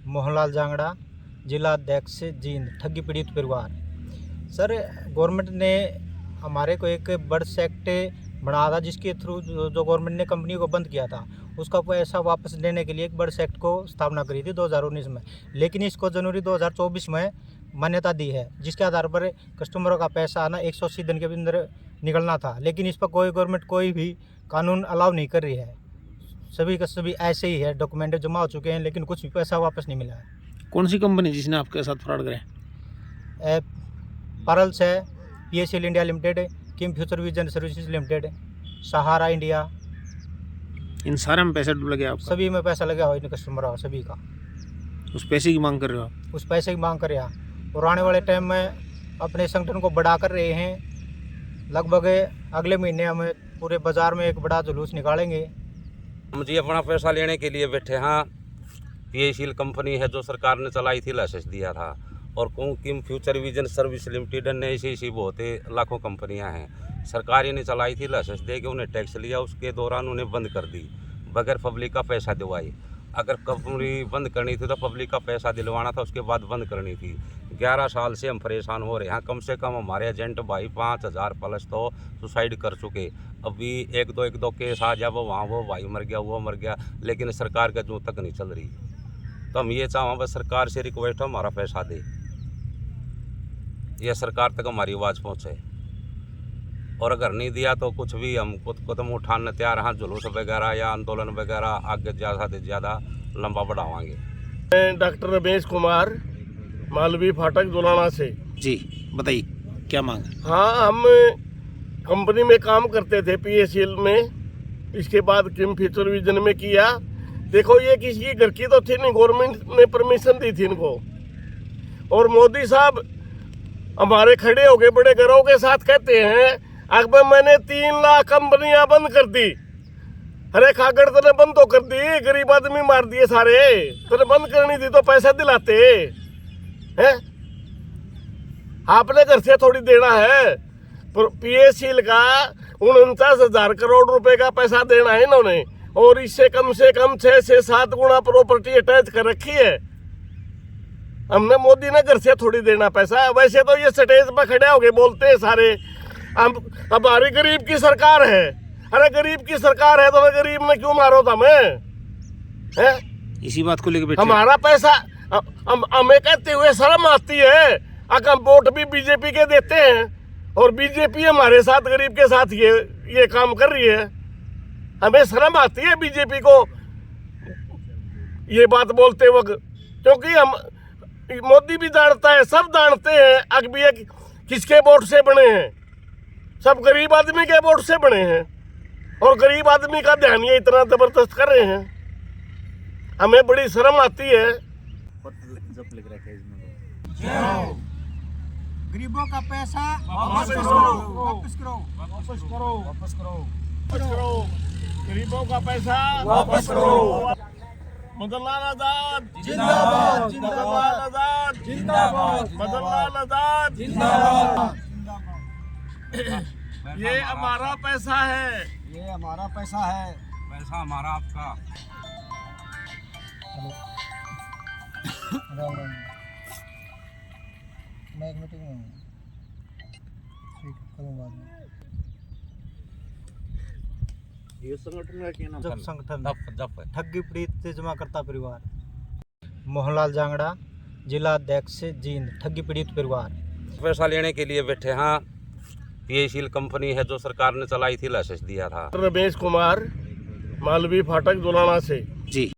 मोहनलाल जांगड़ा, जिला अध्यक्ष जींद, ठगी पीड़ित परिवार। सर, गवर्नमेंट ने हमारे को एक बर्ड सेक्ट बना था, जिसके थ्रू जो गवर्नमेंट ने कंपनी को बंद किया था उसका पैसा वापस देने के लिए एक बर्ड सेक्ट को स्थापना करी थी 2019 में। लेकिन इसको जनवरी 2024 में मान्यता दी है, जिसके आधार पर कस्टमरों का पैसा आना 180 दिन के अंदर निकलना था। लेकिन इस पर कोई गवर्नमेंट कोई भी कानून अलाउ नहीं कर रही है। सभी का सभी ऐसे ही है, डॉक्यूमेंट जमा हो चुके हैं लेकिन कुछ भी पैसा वापस नहीं मिला है। कौन सी कंपनी जिसने आपके साथ फ्रॉड करे? परल्स है, PSL इंडिया लिमिटेड, किम फ्यूचर विजन सर्विसेज लिमिटेड, सहारा इंडिया, इन सारे में पैसे डूब लगे आपका? सभी में पैसा लगा हुआ इन कस्टमर सभी का। उस पैसे की मांग कर रहे हो आप? उस पैसे की मांग कर रहे हैं और आने वाले टाइम में अपने संगठन को बढ़ा कर रहे हैं। लगभग अगले महीने हम पूरे बाज़ार में एक बड़ा जुलूस निकालेंगे। हम जी अपना पैसा लेने के लिए बैठे हैं। PSL कंपनी है जो सरकार ने चलाई थी, लाइसेंस दिया था। और किम फ्यूचर विजन सर्विस लिमिटेड ने ऐसी बहुत लाखों कंपनियां हैं, सरकार ने चलाई थी, लाइसेंस दे के उन्हें टैक्स लिया, उसके दौरान उन्हें बंद कर दी बगैर पब्लिक का पैसा दिलवाई। अगर कंपनी बंद करनी थी तो पब्लिक का पैसा दिलवाना था, उसके बाद बंद करनी थी। 11 साल से हम परेशान हो रहे हैं। कम से कम हमारे एजेंट भाई 5000 प्लस तो सुसाइड कर चुके। अभी एक दो केस आ जा, वो भाई मर गया, वो मर गया, लेकिन सरकार का जूँ तक नहीं चल रही। तो हम ये चाहें बस सरकार से रिक्वेस्ट हो, हमारा पैसा दे, यह सरकार तक हमारी आवाज़ पहुँचे। और अगर नहीं दिया तो कुछ भी हम कदम उठाने तैयार हैं, जुलूस वगैरह या आंदोलन वगैरह आगे ज़्यादा से ज़्यादा लंबा बढ़ावांगे। डॉक्टर रमेश कुमार, मालवी फाटक दुलाना से। जी बताइए क्या मांग है? हाँ, हम कंपनी में काम करते थे PSL में, इसके बाद किम फ्यूचर विजन में किया। देखो, ये किसी घर की तो थी नहीं, गवर्नमेंट ने परमिशन दी थी इनको। और मोदी साहब हमारे खड़े हो गए बड़े घरों के साथ, कहते हैं अकबर मैंने 3 लाख कंपनियां बंद कर दी। अरे खागड़ तूने बंद तो कर दी, गरीब आदमी मार दिए सारे। तूने बंद करनी थी तो पैसा दिलाते हैं। आपने घर से थोड़ी देना है। PSL का 49,000 करोड़ रुपए का पैसा देना है इन्होंने, और इससे कम से कम 6 से 7 गुना प्रॉपर्टी अटैच कर रखी है। हमने मोदी ने घर से थोड़ी देना पैसा। वैसे तो ये स्टेज पर खड़े होके बोलते हैं सारे, अब हमारी गरीब की सरकार है। अरे गरीब की सरकार है तो मैं गरीब ने क्यों मारो था मैं? इसी बात को लेकर हमारा पैसा हमें कहते हुए शर्म आती है। अगर हम वोट भी बीजेपी के देते हैं और बीजेपी हमारे साथ गरीब के साथ ये काम कर रही है, हमें शर्म आती है बीजेपी को ये बात बोलते वक्त। क्योंकि हम मोदी भी जानता है, सब जानते हैं अकबर किसके वोट से बने हैं। सब गरीब आदमी के वोट से बने हैं, और गरीब आदमी का ध्यान ये इतना जबरदस्त कर रहे हैं, हमें बड़ी शर्म आती है। गरीबों का पैसा वापस करो, गरीबों का पैसा वापस करो। मदनलाल आजाद जिंदाबाद, मदनलाल आजाद जिंदाबाद, मदनलाल आजाद जिंदाबाद। ये हमारा पैसा है, ये हमारा पैसा है, पैसा हमारा आपका। मैं एक मीटिंग में हूँ, ठीक करूँगा बाद में। ये संगठन का क्या नाम? जब संगठन ठगी पीड़ित जमा करता परिवार, मोहनलाल जांगड़ा, जिला अध्यक्ष जींद, ठगी पीड़ित परिवार। पैसा लेने के लिए बैठे हैं। PSL कंपनी है जो सरकार ने चलाई थी, लाइसेंस दिया था। रमेश कुमार, मालवी फाटक दुलाना से। जी